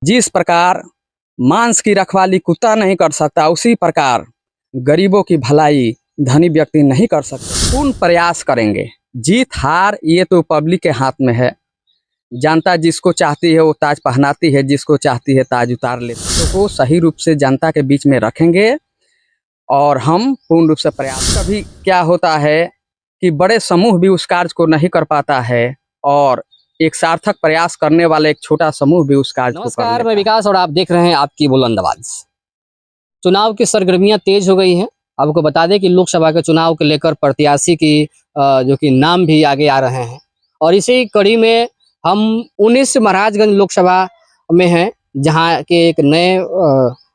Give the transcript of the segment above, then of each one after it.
जिस प्रकार मांस की रखवाली कुत्ता नहीं कर सकता, उसी प्रकार गरीबों की भलाई धनी व्यक्ति नहीं कर सकता। पूर्ण प्रयास करेंगे। जीत हार ये तो पब्लिक के हाथ में है। जनता जिसको चाहती है वो ताज पहनाती है, जिसको चाहती है ताज उतार लेती है। तो वो सही रूप से जनता के बीच में रखेंगे और हम पूर्ण रूप से प्रयास। कभी क्या होता है कि बड़े समूह भी उस कार्य को नहीं कर पाता है और एक सार्थक प्रयास करने वाला एक छोटा समूह भी उस कार्य को कर लेता है। नमस्कार, मैं विकास और आप देख रहे हैं आपकी बुलंद आवाज। चुनाव की सरगर्मियां तेज हो गई हैं। आपको बता दें कि लोकसभा के चुनाव को लेकर प्रत्याशी की जो कि नाम भी आगे आ रहे हैं और इसी कड़ी में हम 19 महाराजगंज लोकसभा में हैं, जहां के एक नए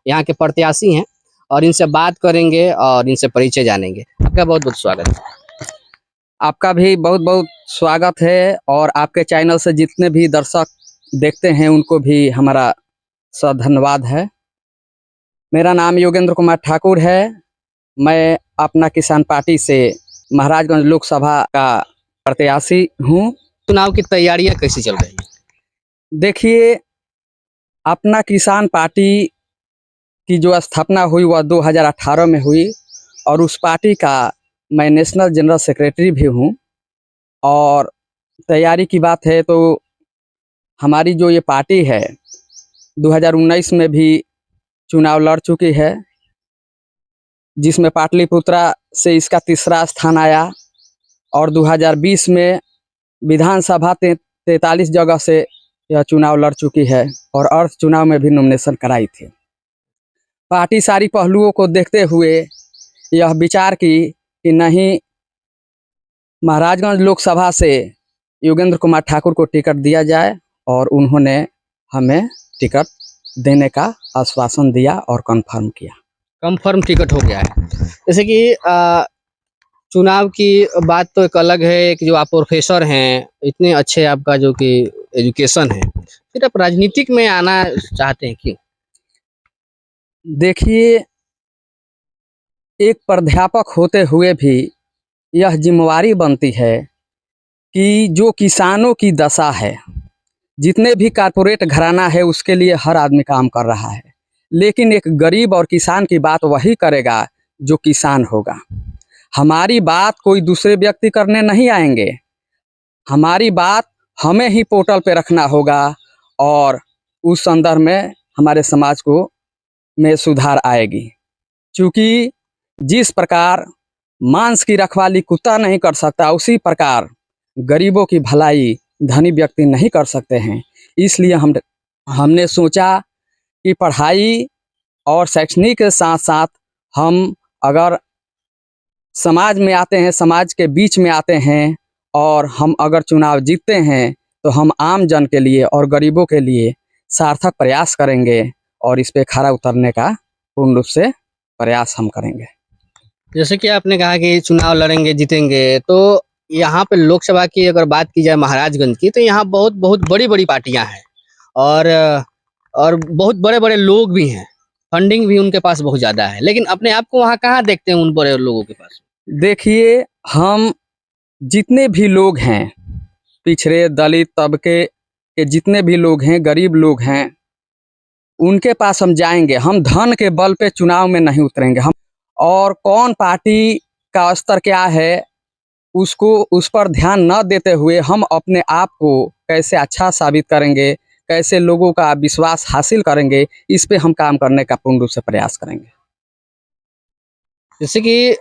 यहाँ के प्रत्याशी हैं और इनसे बात करेंगे और इनसे परिचय जानेंगे। आपका बहुत बहुत स्वागत है। आपका भी बहुत बहुत स्वागत है और आपके चैनल से जितने भी दर्शक देखते हैं उनको भी हमारा धन्यवाद है। मेरा नाम योगेंद्र कुमार ठाकुर है। मैं अपना किसान पार्टी से महाराजगंज लोकसभा का प्रत्याशी हूँ। चुनाव की तैयारियां कैसी चल रही हैं? देखिए, अपना किसान पार्टी की जो स्थापना हुई वह 2018 में हुई और उस पार्टी का मैं नेशनल जनरल सेक्रेटरी भी हूँ। और तैयारी की बात है तो हमारी जो ये पार्टी है 2019 में भी चुनाव लड़ चुकी है, जिसमें पाटलिपुत्रा से इसका तीसरा स्थान आया और 2020 में विधानसभा 43 जगह से यह चुनाव लड़ चुकी है और अर्थ चुनाव में भी नॉमिनेशन कराई थी। पार्टी सारी पहलुओं को देखते हुए यह विचार की कि नहीं, महाराजगंज लोकसभा से योगेंद्र कुमार ठाकुर को टिकट दिया जाए और उन्होंने हमें टिकट देने का आश्वासन दिया और कंफर्म किया। कंफर्म टिकट हो गया है। जैसे कि चुनाव की बात तो एक अलग है कि जो आप प्रोफेसर हैं, इतने अच्छे आपका जो कि एजुकेशन है, फिर आप राजनीतिक में आना चाहते हैं क्यों? देखिए, एक प्राध्यापक होते हुए भी यह जिम्मेवारी बनती है कि जो किसानों की दशा है, जितने भी कारपोरेट घराना है उसके लिए हर आदमी काम कर रहा है, लेकिन एक गरीब और किसान की बात वही करेगा जो किसान होगा। हमारी बात कोई दूसरे व्यक्ति करने नहीं आएंगे, हमारी बात हमें ही पोर्टल पे रखना होगा और उस संदर्भ में हमारे समाज को में सुधार आएगी। क्योंकि जिस प्रकार मांस की रखवाली कुत्ता नहीं कर सकता, उसी प्रकार गरीबों की भलाई धनी व्यक्ति नहीं कर सकते हैं। इसलिए हमने सोचा कि पढ़ाई और शैक्षणिक के साथ साथ हम अगर समाज में आते हैं, समाज के बीच में आते हैं और हम अगर चुनाव जीतते हैं तो हम आम जन के लिए और गरीबों के लिए सार्थक प्रयास करेंगे और इस पे खरा उतरने का पूर्ण रूप से प्रयास हम करेंगे। जैसे कि आपने कहा कि चुनाव लड़ेंगे, जीतेंगे, तो यहाँ पे लोकसभा की अगर बात की जाए महाराजगंज की, तो यहाँ बहुत बहुत बड़ी बड़ी पार्टियां हैं और बहुत बड़े बड़े लोग भी हैं, फंडिंग भी उनके पास बहुत ज्यादा है, लेकिन अपने आप को वहाँ कहाँ देखते हैं उन बड़े लोगों के पास? देखिए, हम जितने भी लोग हैं, पिछड़े दलित तबके के जितने भी लोग हैं, गरीब लोग हैं, उनके पास हम जाएंगे। हम धन के बल पे चुनाव में नहीं उतरेंगे। हम और कौन पार्टी का स्तर क्या है उसको उस पर ध्यान न देते हुए हम अपने आप को कैसे अच्छा साबित करेंगे, कैसे लोगों का विश्वास हासिल करेंगे, इस पे हम काम करने का पूर्ण रूप से प्रयास करेंगे। जैसे कि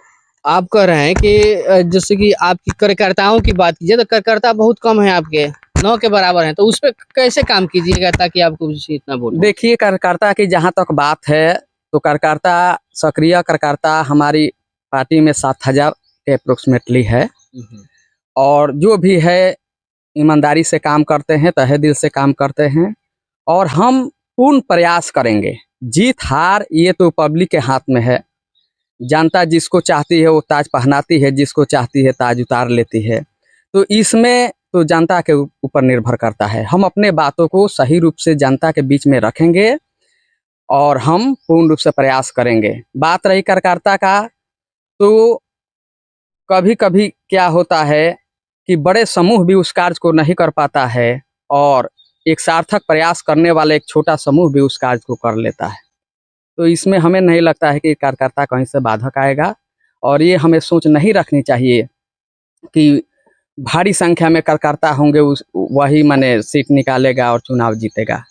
आप कह रहे हैं कि जैसे कि आपकी कार्यकर्ताओं की बात कीजिए तो कार्यकर्ता बहुत कम है, आपके 9 के बराबर हैं, तो उस पर कैसे काम कीजिएगा ताकि आपको इतना वोट? देखिए, कार्यकर्ता की जहाँ तक बात है तो कार्यकर्ता, सक्रिय कार्यकर्ता हमारी पार्टी में 7,000 के अप्रोक्सीमेटली है और जो भी है ईमानदारी से काम करते हैं, तहे दिल से काम करते हैं और हम पूर्ण प्रयास करेंगे। जीत हार ये तो पब्लिक के हाथ में है। जनता जिसको चाहती है वो ताज पहनाती है, जिसको चाहती है ताज उतार लेती है। तो इसमें तो जनता के ऊपर निर्भर करता है। हम अपने बातों को सही रूप से जनता के बीच में रखेंगे और हम पूर्ण रूप से प्रयास करेंगे। बात रही कार्यकर्ता का, तो कभी कभी क्या होता है कि बड़े समूह भी उस कार्य को नहीं कर पाता है और एक सार्थक प्रयास करने वाला एक छोटा समूह भी उस कार्य को कर लेता है। तो इसमें हमें नहीं लगता है कि कार्यकर्ता कहीं से बाधक आएगा, और ये हमें सोच नहीं रखनी चाहिए कि भारी संख्या में कार्यकर्ता होंगे, उस वही माने सीट निकालेगा और चुनाव जीतेगा।